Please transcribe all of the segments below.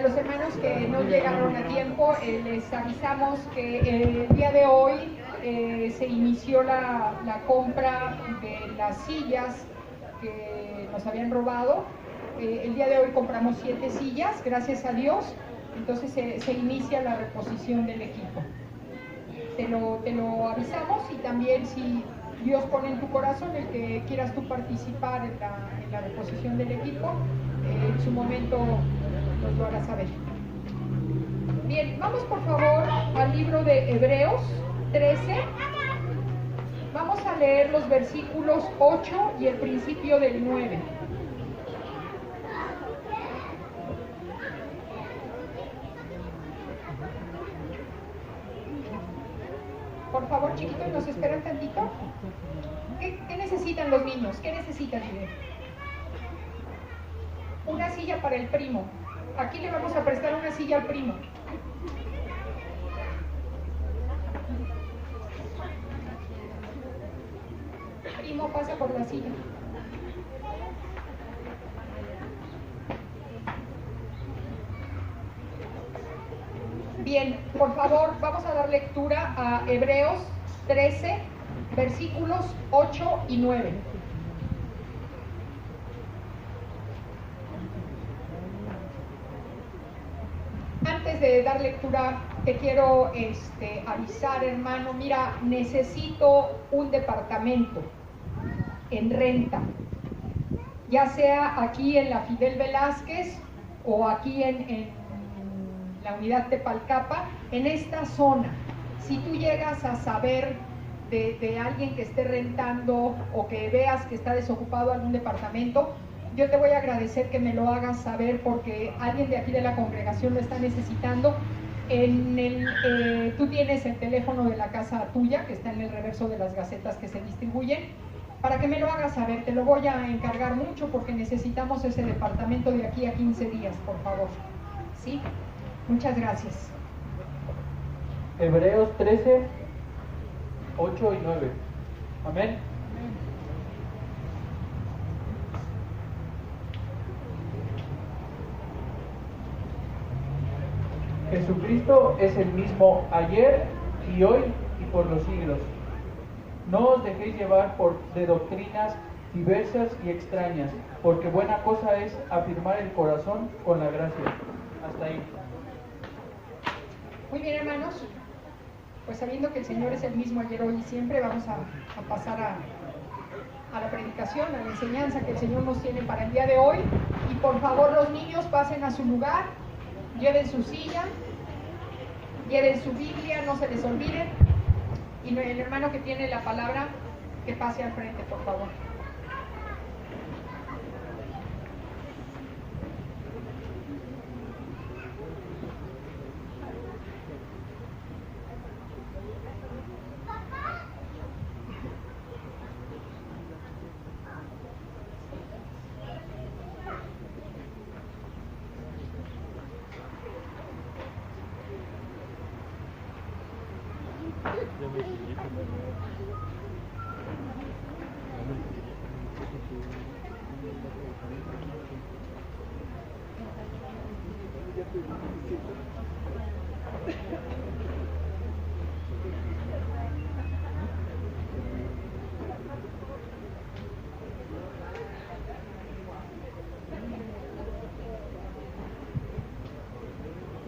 los hermanos que no llegaron a tiempo, les avisamos que el día de hoy se inició la compra de las sillas que nos habían robado. El día de hoy compramos 7 sillas, gracias a Dios. Entonces se inicia la reposición del equipo. Te lo avisamos, y también si Dios pone en tu corazón el que quieras tú participar en la reposición del equipo, en su momento nos lo harás saber. Bien, vamos por favor al libro de Hebreos 13. Vamos a leer los versículos 8 y el principio del 9. Por favor, chiquitos, ¿nos esperan tantito? ¿Qué necesitan los niños? ¿Qué necesitan, Miguel? Una silla para el primo. Aquí le vamos a prestar una silla al primo. Primo, pasa por la silla. Bien, por favor, vamos a dar lectura a Hebreos 13, versículos 8 y 9. Antes de dar lectura, te quiero avisar, hermano, mira, necesito un departamento en renta, ya sea aquí en la Fidel Velázquez o aquí en la unidad Tepalcapa, en esta zona. Si tú llegas a saber de alguien que esté rentando o que veas que está desocupado algún departamento, yo te voy a agradecer que me lo hagas saber, porque alguien de aquí de la congregación lo está necesitando. Tú tienes el teléfono de la casa tuya, que está en el reverso de las gacetas que se distribuyen, para que me lo hagas saber. Te lo voy a encargar mucho, porque necesitamos ese departamento de aquí a 15 días, por favor. ¿Sí? Muchas gracias. Hebreos 13, 8 y 9. Amén. Jesucristo es el mismo ayer y hoy y por los siglos. No os dejéis llevar de doctrinas diversas y extrañas, porque buena cosa es afirmar el corazón con la gracia. Hasta ahí. Muy bien, hermanos, pues sabiendo que el Señor es el mismo ayer, hoy y siempre, vamos a pasar a la predicación, a la enseñanza que el Señor nos tiene para el día de hoy. Y por favor, los niños pasen a su lugar, lleven su silla, lleven su Biblia, no se les olviden, y el hermano que tiene la palabra, que pase al frente, por favor.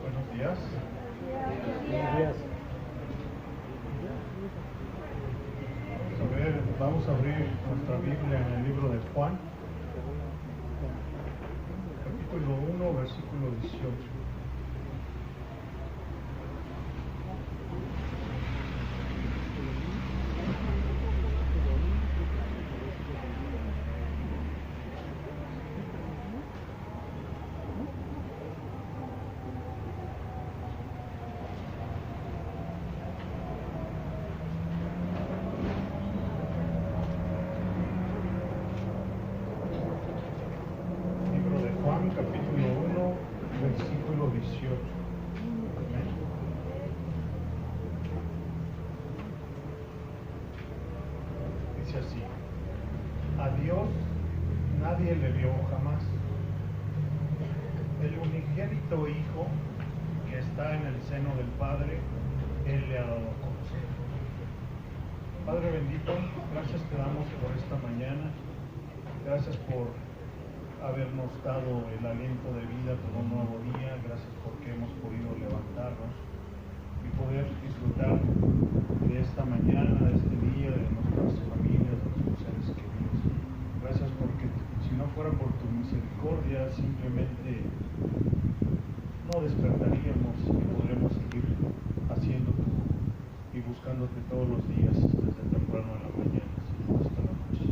Buenos días. Vamos a abrir nuestra Biblia en el libro de Juan, capítulo 1, versículo 18. Capítulo 1, versículo 18. Amén. Dice así: a Dios nadie le vio jamás. el unigénito Hijo que está en el seno del Padre, Él le ha dado a conocer. Padre bendito, gracias te damos por esta mañana. Gracias por habernos dado el aliento de vida por un nuevo día. Gracias porque hemos podido levantarnos y poder disfrutar de esta mañana, de este día, de nuestras familias, de nuestros seres queridos. Gracias porque si no fuera por tu misericordia, simplemente no despertaríamos y podremos seguir haciendo y buscándote todos los días, desde temprano en la mañana hasta la noche.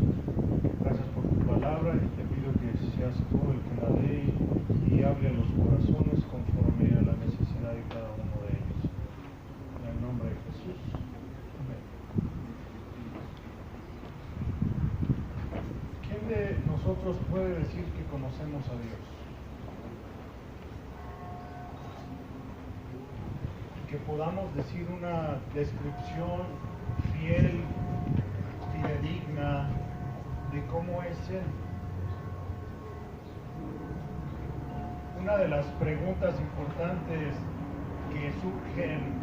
Gracias por tu palabra y te pido que seas tú el que la dé y hable a los corazones conforme a la necesidad de cada uno de ellos. En el nombre de Jesús. Amén. ¿Quién de nosotros puede decir que conocemos a Dios? Que podamos decir una descripción fiel, fidedigna de cómo es Él. Una de las preguntas importantes que surgen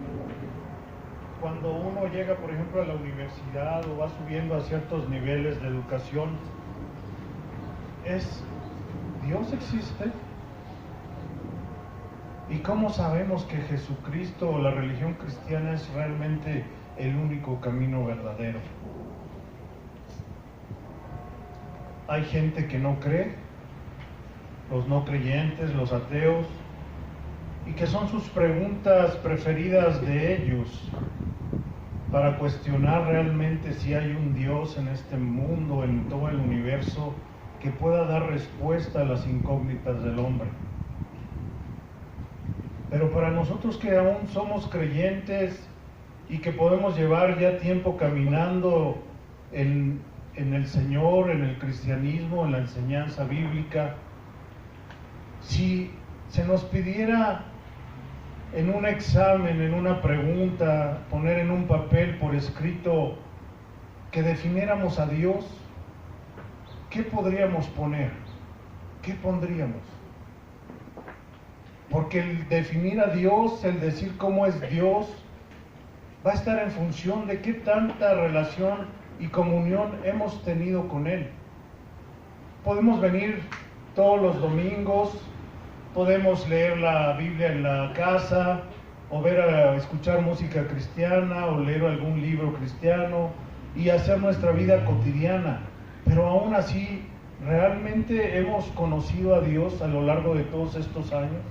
cuando uno llega, por ejemplo, a la universidad o va subiendo a ciertos niveles de educación es: ¿Dios existe? ¿Y cómo sabemos que Jesucristo o la religión cristiana es realmente el único camino verdadero? Hay gente que no cree, los no creyentes, los ateos, y que son sus preguntas preferidas de ellos para cuestionar realmente si hay un Dios en este mundo, en todo el universo, que pueda dar respuesta a las incógnitas del hombre. Pero para nosotros que aún somos creyentes y que podemos llevar ya tiempo caminando en el Señor, en el cristianismo, en la enseñanza bíblica, si se nos pidiera en un examen, en una pregunta, poner en un papel por escrito que definiéramos a Dios, ¿qué podríamos poner? ¿Qué pondríamos? Porque el definir a Dios, el decir cómo es Dios, va a estar en función de qué tanta relación y comunión hemos tenido con Él. Podemos venir todos los domingos, podemos leer la Biblia en la casa, o escuchar música cristiana, o leer algún libro cristiano, y hacer nuestra vida cotidiana. Pero aún así, ¿realmente hemos conocido a Dios a lo largo de todos estos años?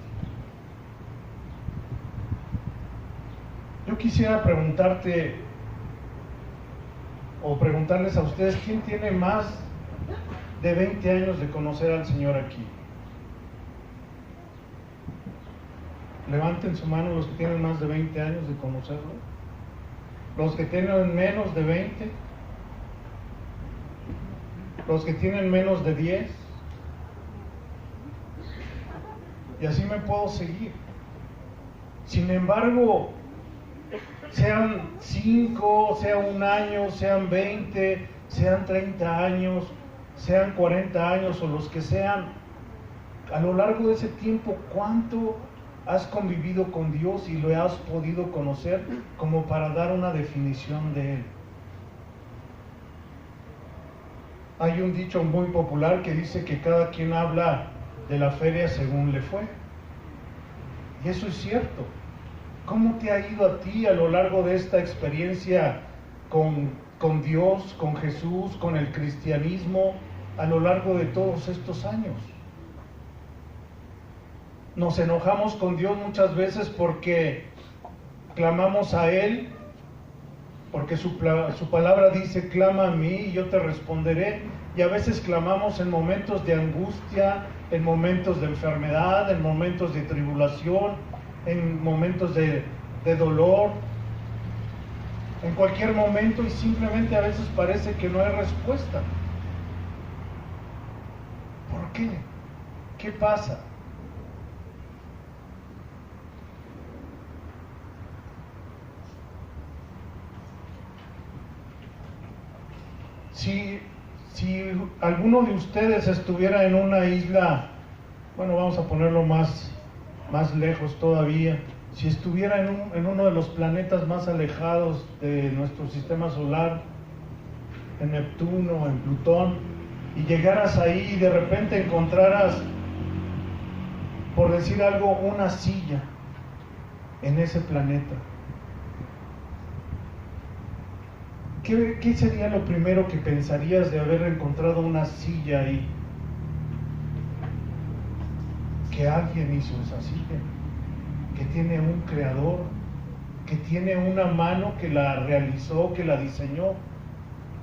Yo quisiera preguntarte, o preguntarles a ustedes, ¿quién tiene más de 20 años de conocer al Señor aquí? Levanten su mano los que tienen más de 20 años de conocerlo. Los que tienen menos de 20. Los que tienen menos de 10. Y así me puedo seguir. Sin embargo, sean 5, sea un año, sean 20, sean 30 años, sean 40 años o los que sean, a lo largo de ese tiempo, ¿cuánto has convivido con Dios y lo has podido conocer como para dar una definición de Él? Hay un dicho muy popular que dice que cada quien habla de la feria según le fue. Y eso es cierto. ¿Cómo te ha ido a ti a lo largo de esta experiencia con Dios, con Jesús, con el cristianismo, a lo largo de todos estos años? Nos enojamos con Dios muchas veces porque clamamos a Él, porque su palabra dice: clama a mí y yo te responderé. Y a veces clamamos en momentos de angustia, en momentos de enfermedad, en momentos de tribulación, en momentos de dolor, en cualquier momento, y simplemente a veces parece que no hay respuesta. ¿Por qué? ¿Qué pasa? Si alguno de ustedes estuviera en una isla bueno, vamos a ponerlo más lejos todavía, si estuviera en uno de los planetas más alejados de nuestro sistema solar, en Neptuno, en Plutón, y llegaras ahí y de repente encontraras, por decir algo, una silla en ese planeta, ¿qué sería lo primero que pensarías de haber encontrado una silla ahí? Que alguien hizo esa silla, que tiene un creador, que tiene una mano que la realizó, que la diseñó.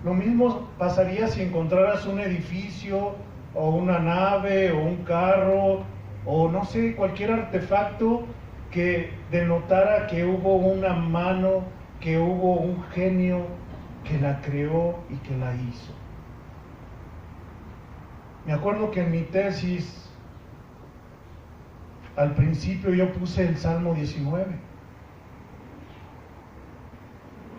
Lo mismo pasaría si encontraras un edificio o una nave o un carro o no sé, cualquier artefacto que denotara que hubo una mano, que hubo un genio que la creó y que la hizo. Me acuerdo que en mi tesis al principio yo puse el Salmo 19.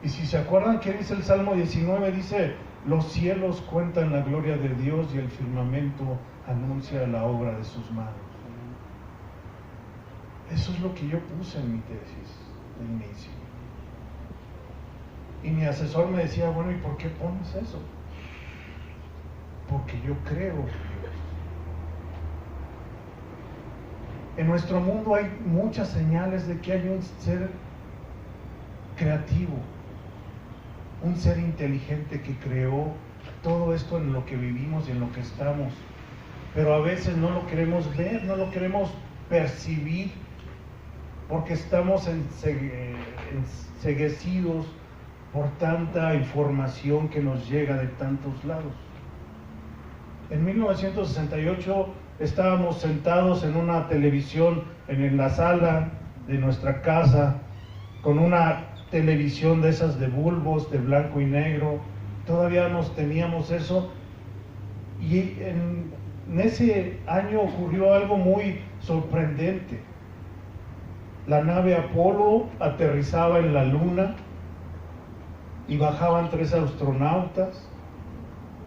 Y si se acuerdan que dice el Salmo 19, dice: los cielos cuentan la gloria de Dios y el firmamento anuncia la obra de sus manos. Eso es lo que yo puse en mi tesis de inicio. Y mi asesor me decía: bueno, ¿y por qué pones eso? Porque yo creo en Dios. En nuestro mundo hay muchas señales de que hay un ser creativo, un ser inteligente que creó todo esto en lo que vivimos y en lo que estamos, pero a veces no lo queremos ver, no lo queremos percibir, porque estamos enceguecidos por tanta información que nos llega de tantos lados. En 1968 estábamos sentados en una televisión en la sala de nuestra casa, con una televisión de esas de bulbos, de blanco y negro. Todavía teníamos eso, y en ese año ocurrió algo muy sorprendente. La nave Apolo aterrizaba en la luna y bajaban 3 astronautas,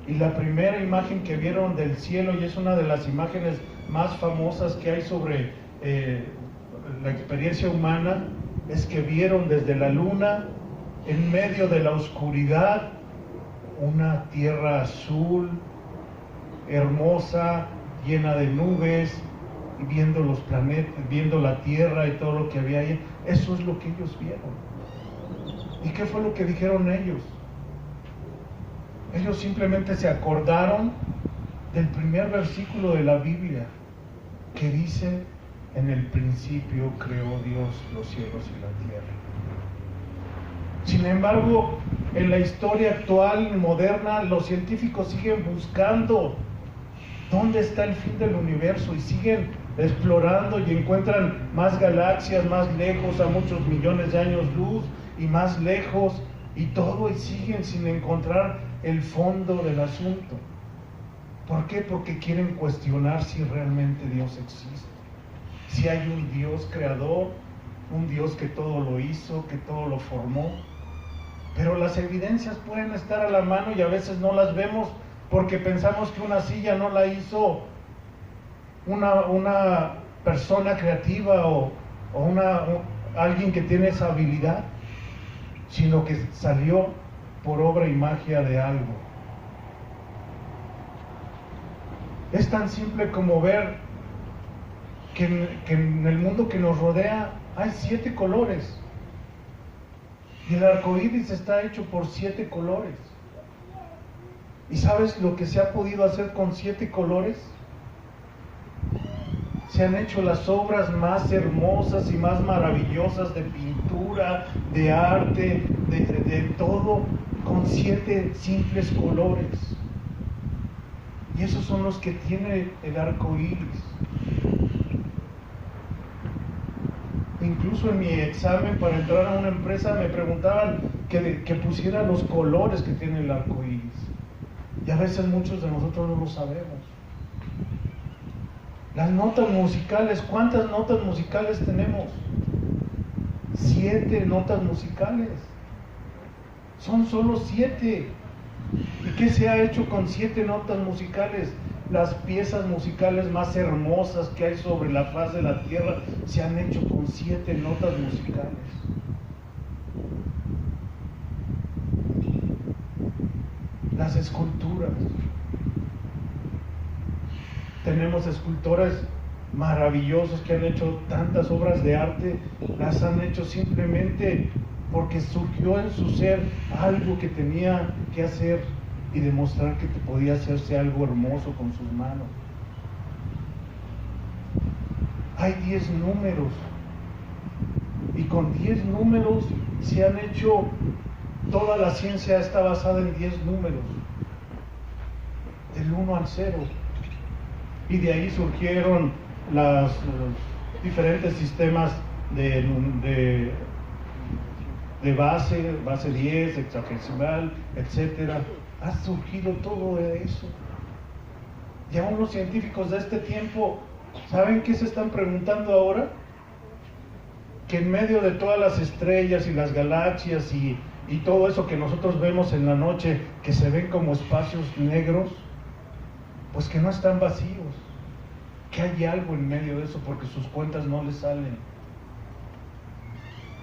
y la primera imagen que vieron del cielo, y es una de las imágenes más famosas que hay sobre la experiencia humana, es que vieron desde la luna, en medio de la oscuridad, una tierra azul, hermosa, llena de nubes, y viendo los planetas, viendo la tierra y todo lo que había ahí. Eso es lo que ellos vieron. ¿Y qué fue lo que dijeron ellos? Ellos simplemente se acordaron del primer versículo de la Biblia, que dice: en el principio creó Dios los cielos y la tierra. Sin embargo, en la historia actual, moderna, los científicos siguen buscando dónde está el fin del universo, y siguen explorando y encuentran más galaxias, más lejos, a muchos millones de años luz, y más lejos, y todo, y siguen sin encontrar el fondo del asunto. ¿Por qué? Porque quieren cuestionar si realmente Dios existe, si hay un Dios creador, un Dios que todo lo hizo, que todo lo formó. Pero las evidencias pueden estar a la mano y a veces no las vemos porque pensamos que una silla no la hizo una persona creativa o alguien que tiene esa habilidad, sino que salió por obra y magia de algo. Es tan simple como ver que en el mundo que nos rodea hay 7 colores, y el arco iris está hecho por 7 colores. ¿Y sabes lo que se ha podido hacer con 7 colores? Se han hecho las obras más hermosas y más maravillosas de pintura, de arte, de todo, con 7 simples colores. Y esos son los que tiene el arco iris. Incluso en mi examen para entrar a una empresa me preguntaban que pusiera los colores que tiene el arco iris. Y a veces muchos de nosotros no lo sabemos. Las notas musicales, ¿cuántas notas musicales tenemos? 7 notas musicales. Son solo 7. ¿Y qué se ha hecho con 7 notas musicales? Las piezas musicales más hermosas que hay sobre la faz de la tierra se han hecho con 7 notas musicales. Las esculturas. Tenemos escultores maravillosos que han hecho tantas obras de arte, las han hecho simplemente porque surgió en su ser algo que tenía que hacer y demostrar que podía hacerse algo hermoso con sus manos. Hay 10 números y con 10 números se han hecho, toda la ciencia está basada en 10 números, del 1 al 0, y de ahí surgieron los diferentes sistemas de base 10, hexadecimal, etcétera. Ha surgido todo de eso. Y aún los científicos de este tiempo, ¿saben qué se están preguntando ahora? Que en medio de todas las estrellas y las galaxias y todo eso que nosotros vemos en la noche, que se ven como espacios negros, pues que no están vacíos, que hay algo en medio de eso, porque sus cuentas no les salen.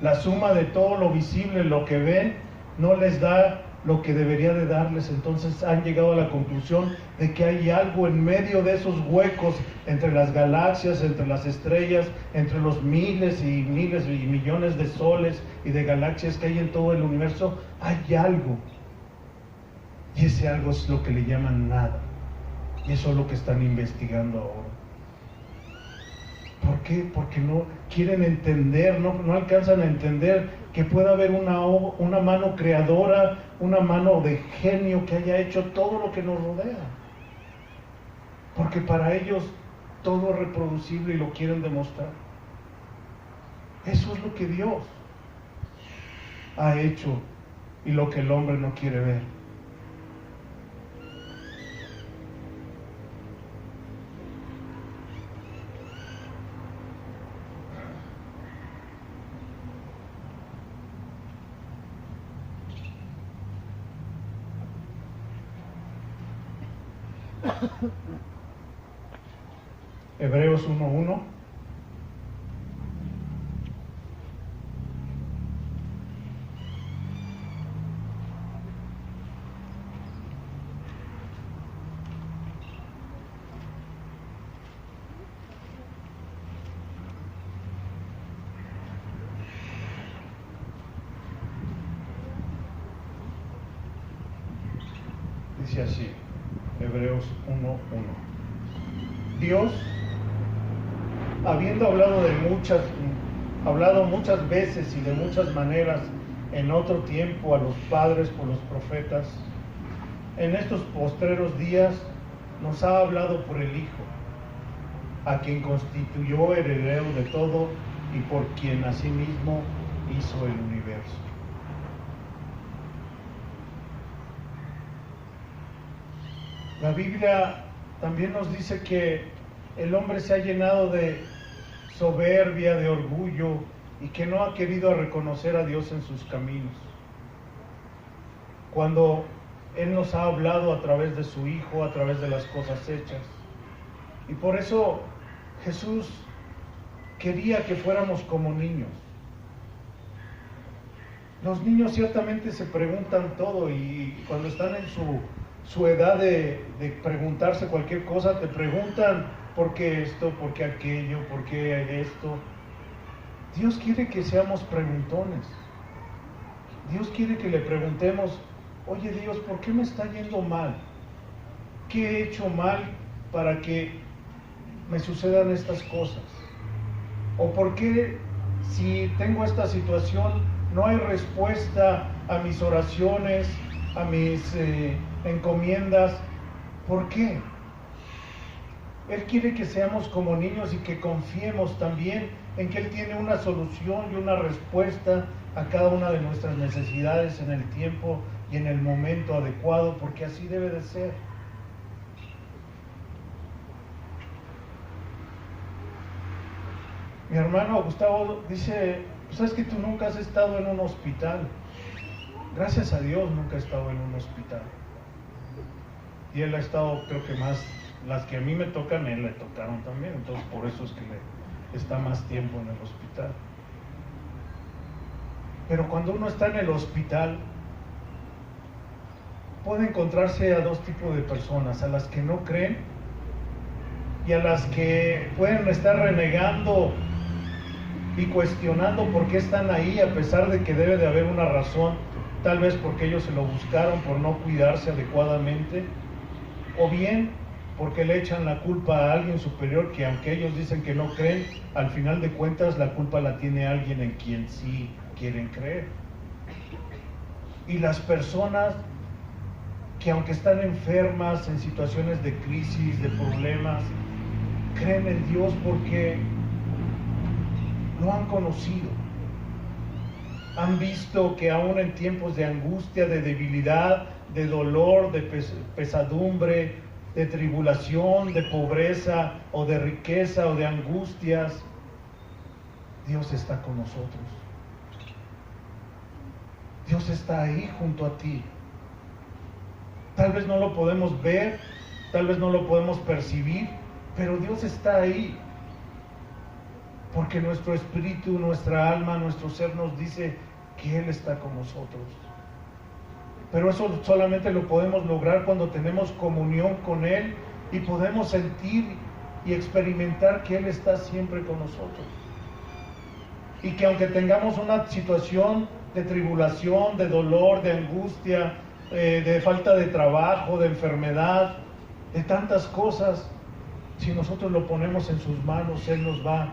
La suma de todo lo visible, lo que ven, no les da lo que debería de darles. Entonces han llegado a la conclusión de que hay algo en medio de esos huecos, entre las galaxias, entre las estrellas, entre los miles y millones de soles y de galaxias que hay en todo el universo. Hay algo, y ese algo es lo que le llaman nada, y eso es lo que están investigando ahora. ¿Por qué? Porque no quieren entender, no alcanzan a entender que pueda haber una mano creadora, una mano de genio que haya hecho todo lo que nos rodea. Porque para ellos todo es reproducible y lo quieren demostrar. Eso es lo que Dios ha hecho y lo que el hombre no quiere ver. Hebreos 1:1. Dice así, Hebreos 1:1. Dios, habiendo hablado muchas veces y de muchas maneras en otro tiempo a los padres por los profetas, en estos postreros días nos ha hablado por el Hijo, a quien constituyó heredero de todo y por quien asimismo hizo el universo. La Biblia también nos dice que el hombre se ha llenado de soberbia, de orgullo, y que no ha querido reconocer a Dios en sus caminos. Cuando Él nos ha hablado a través de su Hijo, a través de las cosas hechas. Y por eso Jesús quería que fuéramos como niños. Los niños ciertamente se preguntan todo, y cuando están en su edad de preguntarse cualquier cosa, te preguntan ¿por qué esto? ¿Por qué aquello? ¿Por qué esto? Dios quiere que seamos preguntones. Dios quiere que le preguntemos, oye Dios, ¿por qué me está yendo mal? ¿Qué he hecho mal para que me sucedan estas cosas? ¿O por qué, si tengo esta situación, no hay respuesta a mis oraciones, a mis encomiendas? ¿Por qué? Él quiere que seamos como niños y que confiemos también en que Él tiene una solución y una respuesta a cada una de nuestras necesidades en el tiempo y en el momento adecuado, porque así debe de ser. Mi hermano Gustavo dice, ¿sabes que tú nunca has estado en un hospital? Gracias a Dios nunca he estado en un hospital. Y él ha estado, creo que más Las que a mí me tocan, a él le tocaron también, entonces por eso es que está más tiempo en el hospital. Pero cuando uno está en el hospital, puede encontrarse a dos tipos de personas, a las que no creen y a las que pueden estar renegando y cuestionando por qué están ahí, a pesar de que debe de haber una razón, tal vez porque ellos se lo buscaron por no cuidarse adecuadamente, o bien porque le echan la culpa a alguien superior que, aunque ellos dicen que no creen, al final de cuentas la culpa la tiene alguien en quien sí quieren creer. Y las personas que, aunque están enfermas, en situaciones de crisis, de problemas, creen en Dios porque lo han conocido. Han visto que aún en tiempos de angustia, de debilidad, de dolor, de pesadumbre, de tribulación, de pobreza o de riqueza o de angustias, Dios está con nosotros. Dios está ahí junto a ti. Tal vez no lo podemos ver, tal vez no lo podemos percibir, pero Dios está ahí. Porque nuestro espíritu, nuestra alma, nuestro ser nos dice que Él está con nosotros. Pero eso solamente lo podemos lograr cuando tenemos comunión con Él y podemos sentir y experimentar que Él está siempre con nosotros. Y que aunque tengamos una situación de tribulación, de dolor, de angustia, de falta de trabajo, de enfermedad, de tantas cosas, si nosotros lo ponemos en sus manos, Él nos va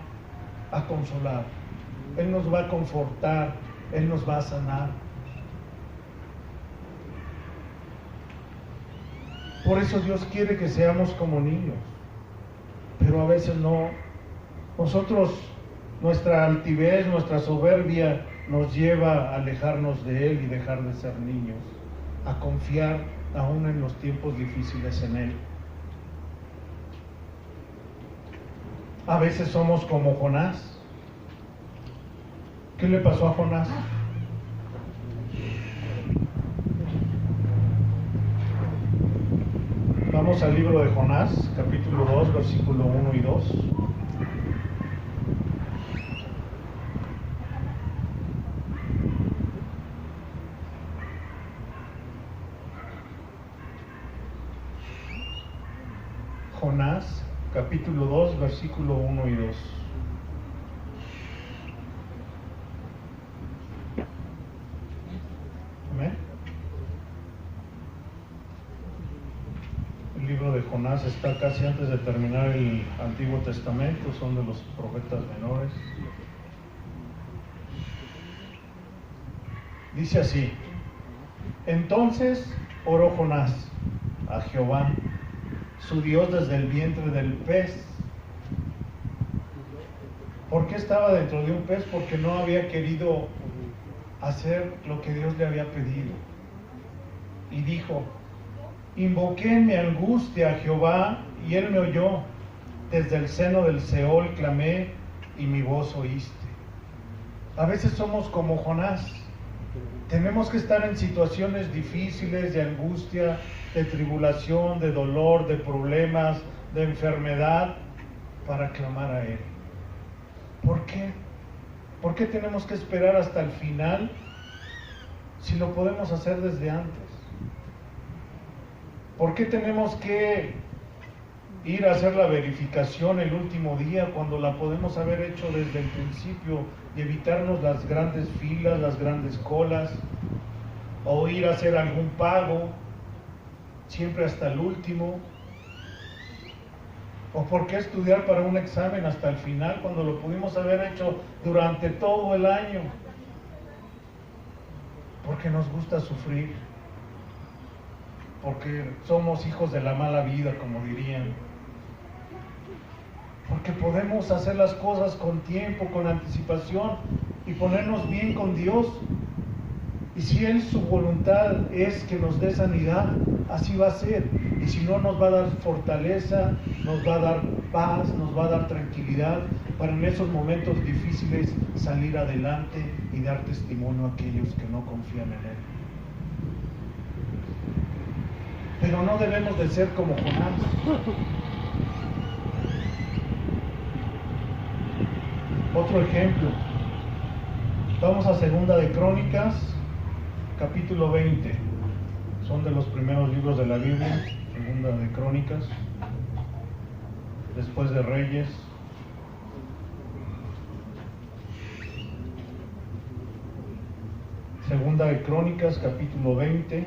a consolar, Él nos va a confortar, Él nos va a sanar. Por eso Dios quiere que seamos como niños, pero a veces no. Nosotros, nuestra altivez, nuestra soberbia nos lleva a alejarnos de Él y dejar de ser niños, a confiar aún en los tiempos difíciles en Él. A veces somos como Jonás. ¿Qué le pasó a Jonás? Vamos al libro de Jonás, capítulo 2, versículo 1 y 2. Jonás, capítulo 2, versículo 1 y 2. Amén. El libro de Jonás está casi antes de terminar el Antiguo Testamento, son de los profetas menores. Dice así: entonces oró Jonás a Jehová, su Dios, desde el vientre del pez. ¿Por qué estaba dentro de un pez? Porque no había querido hacer lo que Dios le había pedido. Y dijo: invoqué en mi angustia a Jehová, y Él me oyó. Desde el seno del Seol clamé, y mi voz oíste. A veces somos como Jonás. Tenemos que estar en situaciones difíciles, de angustia, de tribulación, de dolor, de problemas, de enfermedad, para clamar a Él. ¿Por qué? ¿Por qué tenemos que esperar hasta el final si lo podemos hacer desde antes? ¿Por qué tenemos que ir a hacer la verificación el último día cuando la podemos haber hecho desde el principio y evitarnos las grandes filas, las grandes colas, o ir a hacer algún pago siempre hasta el último? ¿O por qué estudiar para un examen hasta el final cuando lo pudimos haber hecho durante todo el año? Porque nos gusta sufrir, porque somos hijos de la mala vida, como dirían. Porque podemos hacer las cosas con tiempo, con anticipación, y ponernos bien con Dios. Y si Él, su voluntad es que nos dé sanidad, así va a ser. Y si no, nos va a dar fortaleza, nos va a dar paz, nos va a dar tranquilidad para en esos momentos difíciles salir adelante y dar testimonio a aquellos que no confían en Él. Pero no debemos de ser como Jonás. Otro ejemplo. Vamos a Segunda de Crónicas, capítulo 20. Son de los primeros libros de la Biblia, Segunda de Crónicas, después de Reyes. Segunda de Crónicas, capítulo 20.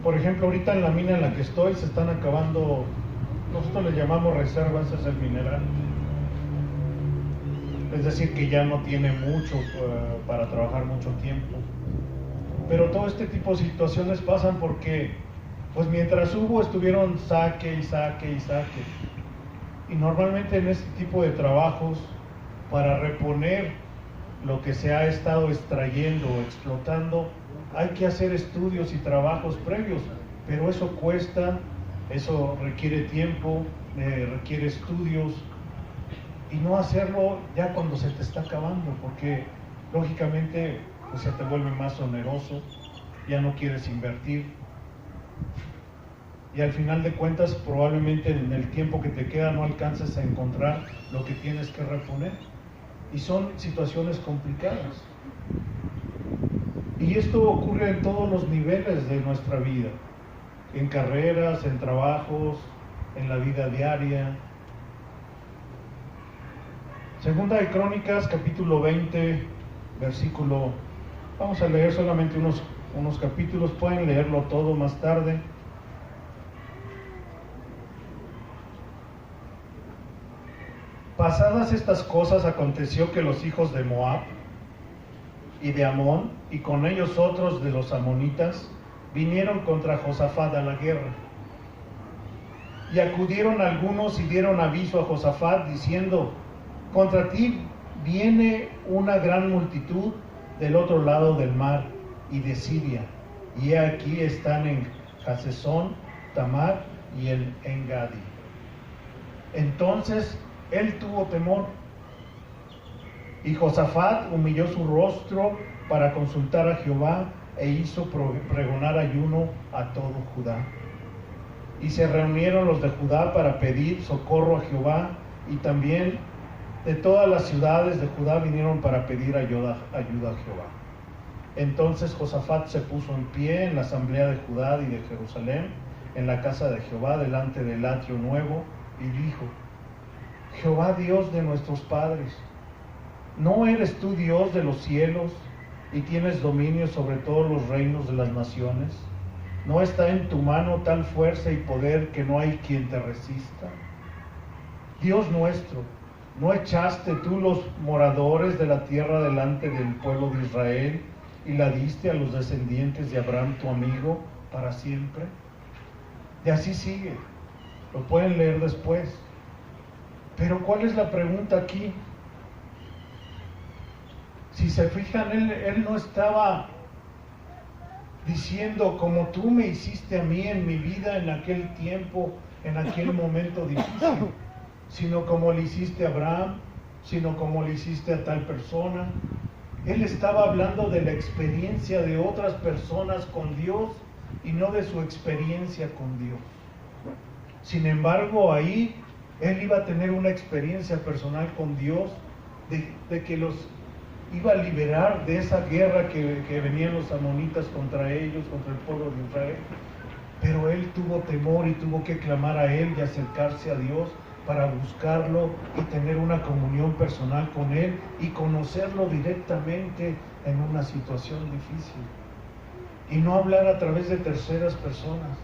Por ejemplo, ahorita en la mina en la que estoy se están acabando, nosotros le llamamos reservas, es el mineral. Es decir, que ya no tiene mucho para trabajar mucho tiempo. Pero todo este tipo de situaciones pasan porque, pues mientras estuvieron saque y saque y saque. Y normalmente en este tipo de trabajos, para reponer lo que se ha estado extrayendo o explotando, hay que hacer estudios y trabajos previos, pero eso cuesta, eso requiere tiempo, requiere estudios, y no hacerlo ya cuando se te está acabando, porque lógicamente pues, se te vuelve más oneroso, ya no quieres invertir, y al final de cuentas probablemente en el tiempo que te queda no alcances a encontrar lo que tienes que reponer, y son situaciones complicadas. Y esto ocurre en todos los niveles de nuestra vida, en carreras, en trabajos, en la vida diaria. Segunda de Crónicas, capítulo 20, versículo, vamos a leer solamente unos capítulos, pueden leerlo todo más tarde. Pasadas estas cosas, aconteció que los hijos de Moab y de Amón, y con ellos otros de los amonitas, vinieron contra Josafat a la guerra. Y acudieron algunos y dieron aviso a Josafat, diciendo: contra ti viene una gran multitud del otro lado del mar y de Siria, y he aquí están en Hasesón, Tamar y en Engadi. Entonces él tuvo temor, y Josafat humilló su rostro para consultar a Jehová, e hizo pregonar ayuno a todo Judá. Y se reunieron los de Judá para pedir socorro a Jehová, y también de todas las ciudades de Judá vinieron para pedir ayuda a Jehová. Entonces Josafat se puso en pie en la asamblea de Judá y de Jerusalén, en la casa de Jehová, delante del atrio nuevo, y dijo: Jehová, Dios de nuestros padres, ¿no eres tú Dios de los cielos y tienes dominio sobre todos los reinos de las naciones? ¿No está en tu mano tal fuerza y poder que no hay quien te resista? Dios nuestro, ¿no echaste tú los moradores de la tierra delante del pueblo de Israel y la diste a los descendientes de Abraham tu amigo para siempre? Y así sigue, lo pueden leer después. Pero ¿cuál es la pregunta aquí? Si se fijan, él no estaba diciendo: como tú me hiciste a mí en mi vida en aquel tiempo, en aquel momento difícil, sino como le hiciste a Abraham, sino como le hiciste a tal persona. Él estaba hablando de la experiencia de otras personas con Dios y no de su experiencia con Dios. Sin embargo, ahí él iba a tener una experiencia personal con Dios, de que los iba a liberar de esa guerra que venían los amonitas contra ellos, contra el pueblo de Israel. Pero él tuvo temor y tuvo que clamar a él y acercarse a Dios para buscarlo y tener una comunión personal con él y conocerlo directamente en una situación difícil. Y no hablar a través de terceras personas.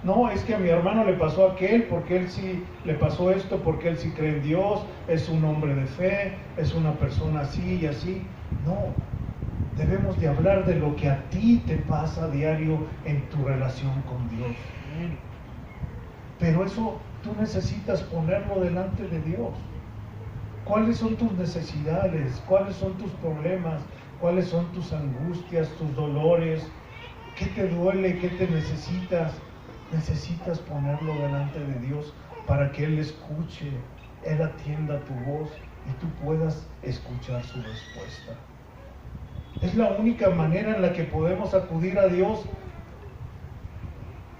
No, es que a mi hermano le pasó aquel, porque él sí le pasó esto, porque él sí cree en Dios, es un hombre de fe, es una persona así y así. No, debemos de hablar de lo que a ti te pasa a diario en tu relación con Dios. Pero eso tú necesitas ponerlo delante de Dios. ¿Cuáles son tus necesidades? ¿Cuáles son tus problemas? ¿Cuáles son tus angustias, tus dolores? ¿Qué te duele? ¿Qué te necesitas? Necesitas ponerlo delante de Dios para que Él escuche, Él atienda tu voz y tú puedas escuchar su respuesta. Es la única manera en la que podemos acudir a Dios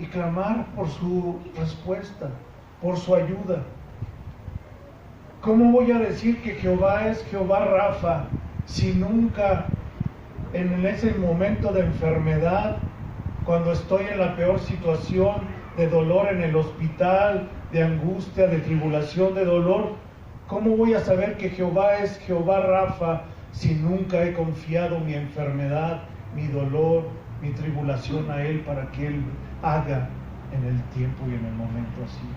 y clamar por su respuesta, por su ayuda. ¿Cómo voy a decir que Jehová es Jehová Rafa si nunca en ese momento de enfermedad, cuando estoy en la peor situación de dolor en el hospital, de angustia, de tribulación, de dolor, cómo voy a saber que Jehová es Jehová Rafa si nunca he confiado mi enfermedad, mi dolor, mi tribulación a Él para que Él haga en el tiempo y en el momento así?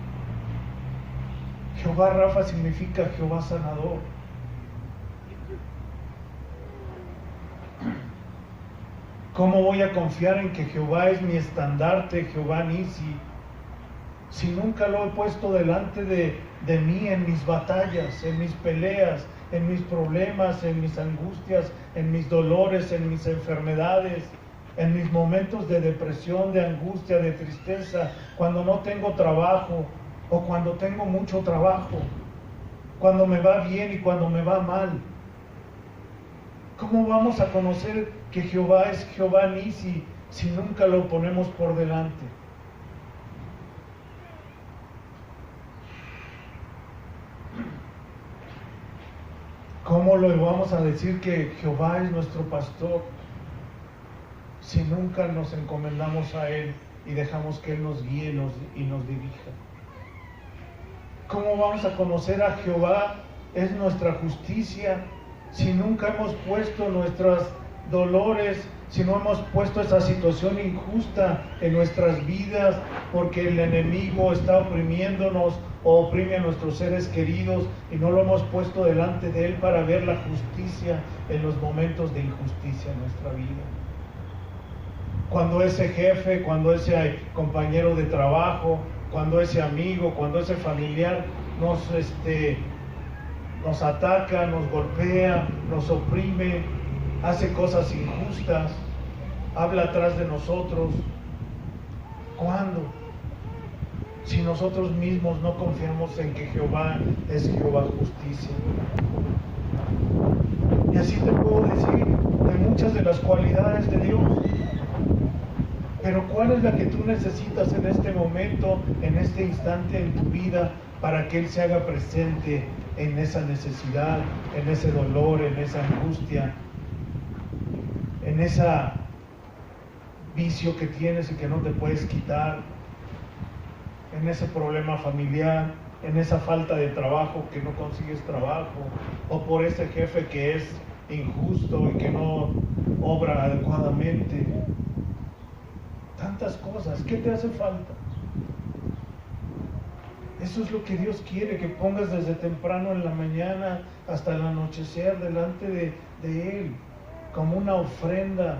Jehová Rafa significa Jehová sanador. ¿Cómo voy a confiar en que Jehová es mi estandarte, Jehová Nisi, si nunca lo he puesto delante de mí en mis batallas, en mis peleas, en mis problemas, en mis angustias, en mis dolores, en mis enfermedades, en mis momentos de depresión, de angustia, de tristeza, cuando no tengo trabajo o cuando tengo mucho trabajo, cuando me va bien y cuando me va mal? ¿Cómo vamos a conocer que Jehová es Jehová Nisi si nunca lo ponemos por delante? ¿Cómo lo vamos a decir que Jehová es nuestro pastor si nunca nos encomendamos a Él y dejamos que Él nos guíe y nos dirija? ¿Cómo vamos a conocer a Jehová es nuestra justicia si nunca hemos puesto nuestros dolores, si no hemos puesto esa situación injusta en nuestras vidas porque el enemigo está oprimiéndonos o oprime a nuestros seres queridos y no lo hemos puesto delante de Él para ver la justicia en los momentos de injusticia en nuestra vida? Cuando ese jefe, cuando ese compañero de trabajo, cuando ese amigo, cuando ese familiar nos ataca, nos golpea, nos oprime, hace cosas injustas, habla atrás de nosotros. ¿Cuándo? Si nosotros mismos no confiamos en que Jehová es Jehová justicia. Y así te puedo decir de muchas de las cualidades de Dios. Pero ¿cuál es la que tú necesitas en este momento, en este instante en tu vida, para que Él se haga presente en esa necesidad, en ese dolor, en esa angustia, en ese vicio que tienes y que no te puedes quitar, en ese problema familiar, en esa falta de trabajo que no consigues trabajo, o por ese jefe que es injusto y que no obra adecuadamente? Tantas cosas, ¿qué te hace falta? Eso es lo que Dios quiere, que pongas desde temprano en la mañana hasta el anochecer delante de Él, como una ofrenda.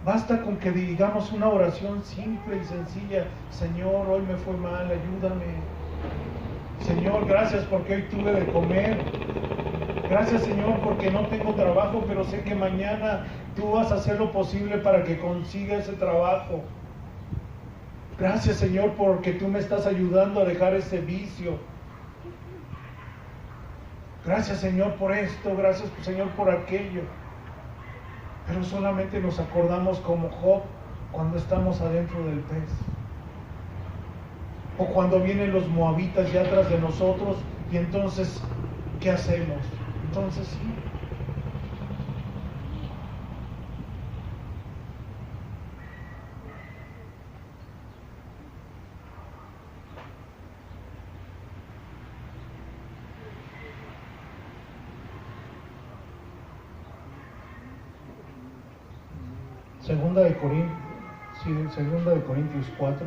Basta con que digamos una oración simple y sencilla: Señor, hoy me fue mal, ayúdame. Señor, gracias porque hoy tuve de comer. Gracias, Señor, porque no tengo trabajo, pero sé que mañana tú vas a hacer lo posible para que consiga ese trabajo. Gracias, Señor, porque tú me estás ayudando a dejar ese vicio. Gracias, Señor, por esto. Gracias, Señor, por aquello. Pero solamente nos acordamos como Job cuando estamos adentro del pez. O cuando vienen los moabitas ya atrás de nosotros y entonces, ¿qué hacemos? Entonces sí. Segunda de Corintios 4.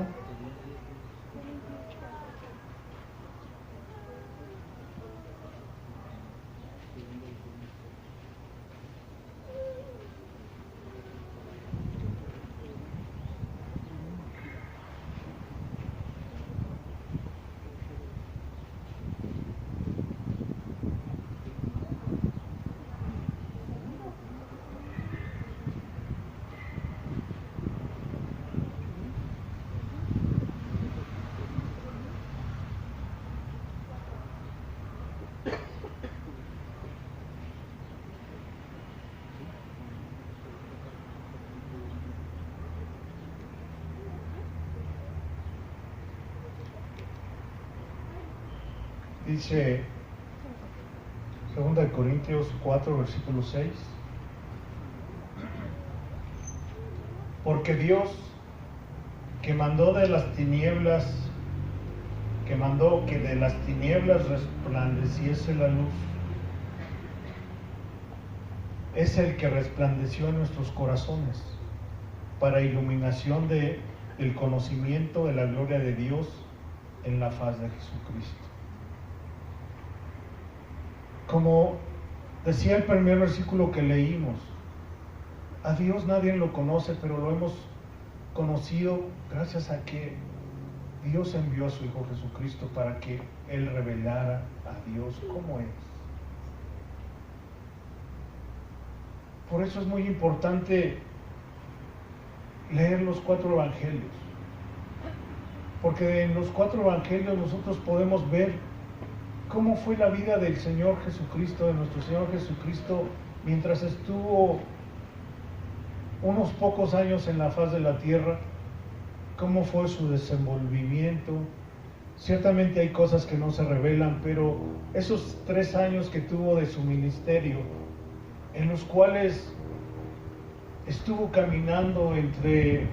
dice 2 Corintios 4, versículo 6. Porque Dios, que mandó que de las tinieblas resplandeciese la luz, es el que resplandeció en nuestros corazones para iluminación del conocimiento de la gloria de Dios en la faz de Jesucristo. Como decía el primer versículo que leímos, a Dios nadie lo conoce, pero lo hemos conocido gracias a que Dios envió a su Hijo Jesucristo para que Él revelara a Dios como es. Por eso es muy importante leer los 4 evangelios, porque en los 4 evangelios nosotros podemos ver cómo fue la vida del Señor Jesucristo, de nuestro Señor Jesucristo, mientras estuvo unos pocos años en la faz de la tierra, cómo fue su desenvolvimiento. Ciertamente hay cosas que no se revelan, pero esos 3 años que tuvo de su ministerio, en los cuales estuvo caminando entre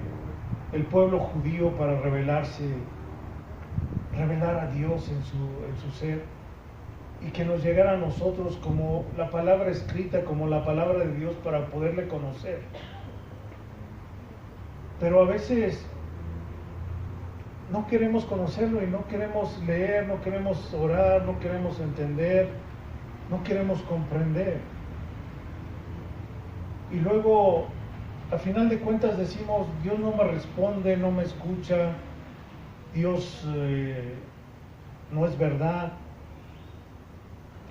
el pueblo judío para revelar a Dios en su ser, y que nos llegara a nosotros como la palabra escrita, como la palabra de Dios para poderle conocer. Pero a veces no queremos conocerlo y no queremos leer, no queremos orar, no queremos entender, no queremos comprender. Y luego, al final de cuentas decimos, Dios no me responde, no me escucha, Dios no es verdad,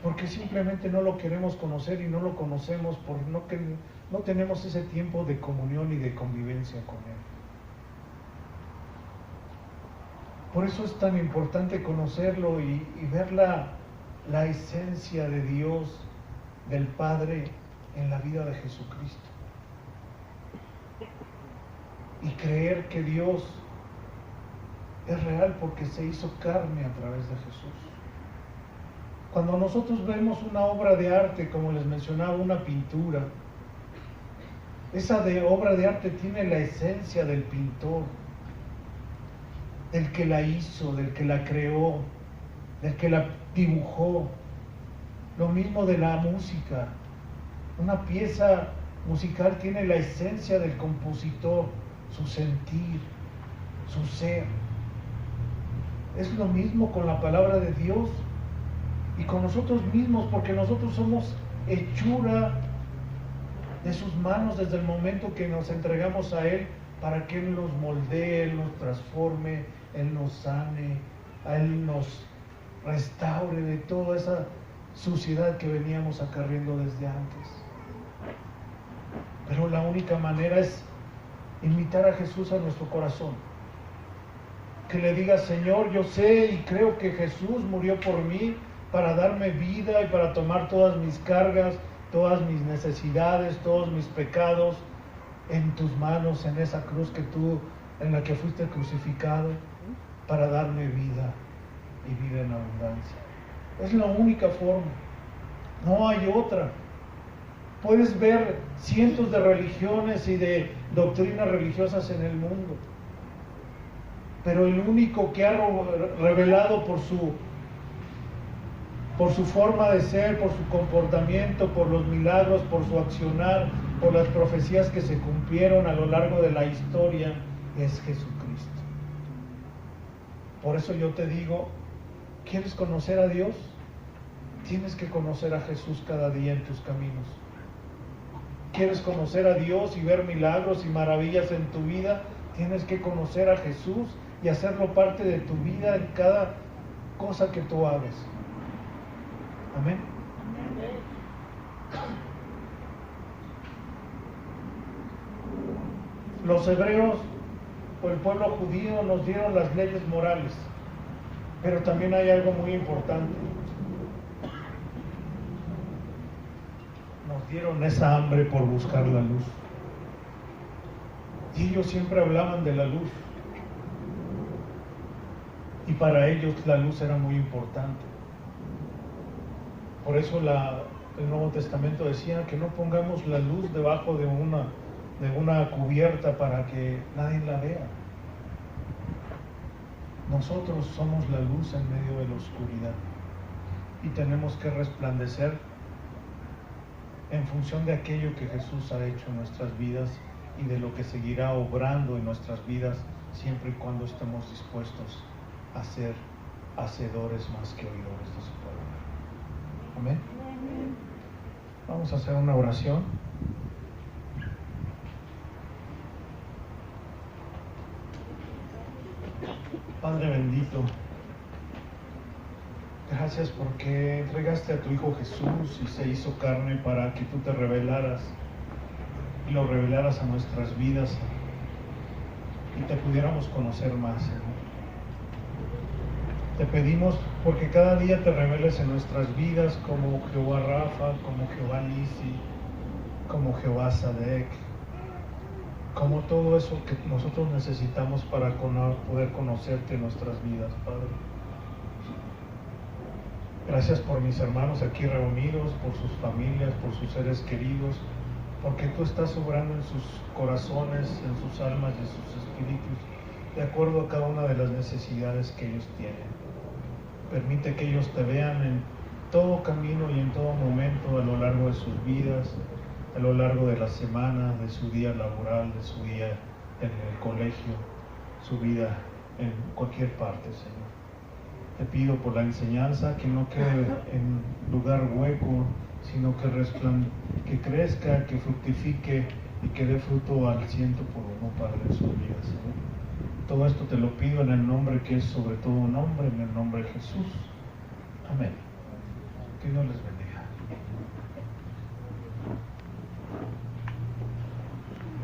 porque simplemente no lo queremos conocer y no lo conocemos porque no tenemos ese tiempo de comunión y de convivencia con Él. Por eso es tan importante conocerlo y ver la esencia de Dios, del Padre, en la vida de Jesucristo. Y creer que Dios es real porque se hizo carne a través de Jesús. Cuando nosotros vemos una obra de arte, como les mencionaba, una pintura, esa obra de arte tiene la esencia del pintor, del que la hizo, del que la creó, del que la dibujó. Lo mismo de la música. Una pieza musical tiene la esencia del compositor, su sentir, su ser. Es lo mismo con la palabra de Dios y con nosotros mismos, porque nosotros somos hechura de sus manos desde el momento que nos entregamos a Él para que Él nos moldee, Él nos transforme, Él nos sane, a Él nos restaure de toda esa suciedad que veníamos acarreando desde antes. Pero la única manera es invitar a Jesús a nuestro corazón. Que le diga, Señor, yo sé y creo que Jesús murió por mí para darme vida y para tomar todas mis cargas, todas mis necesidades, todos mis pecados en tus manos, en esa cruz en la que fuiste crucificado, para darme vida y vida en abundancia. Es la única forma, no hay otra. Puedes ver cientos de religiones y de doctrinas religiosas en el mundo, pero el único que ha revelado por su forma de ser, por su comportamiento, por los milagros, por su accionar, por las profecías que se cumplieron a lo largo de la historia, es Jesucristo. Por eso yo te digo, ¿quieres conocer a Dios? Tienes que conocer a Jesús cada día en tus caminos. ¿Quieres conocer a Dios y ver milagros y maravillas en tu vida? Tienes que conocer a Jesús y hacerlo parte de tu vida en cada cosa que tú hagas. Amén. Los hebreos o el pueblo judío nos dieron las leyes morales, pero también hay algo muy importante. Nos dieron esa hambre por buscar la luz. Y ellos siempre hablaban de la luz. Y para ellos la luz era muy importante. Por eso el Nuevo Testamento decía que no pongamos la luz debajo de una cubierta para que nadie la vea. Nosotros somos la luz en medio de la oscuridad y tenemos que resplandecer en función de aquello que Jesús ha hecho en nuestras vidas y de lo que seguirá obrando en nuestras vidas, siempre y cuando estemos dispuestos a ser hacedores más que oidores de su palabra. Amén. Vamos a hacer una oración. Padre bendito, gracias porque entregaste a tu Hijo Jesús y se hizo carne para que tú te revelaras y lo revelaras a nuestras vidas y te pudiéramos conocer más, Señor. Te pedimos porque cada día te reveles en nuestras vidas como Jehová Rafa, como Jehová Nisi, como Jehová Sadek, como todo eso que nosotros necesitamos para poder conocerte en nuestras vidas, Padre. Gracias por mis hermanos aquí reunidos, por sus familias, por sus seres queridos, porque tú estás obrando en sus corazones, en sus almas y en sus espíritus, de acuerdo a cada una de las necesidades que ellos tienen. Permite que ellos te vean en todo camino y en todo momento a lo largo de sus vidas, a lo largo de la semana, de su día laboral, de su día en el colegio, su vida en cualquier parte, Señor. Te pido por la enseñanza que no quede en lugar hueco, sino que crezca, que fructifique y que dé fruto al 100 por uno, Padre, en sus vidas, Señor. Todo esto te lo pido en el nombre que es sobre todo nombre, en el nombre de Jesús. Amén. Que Dios les bendiga.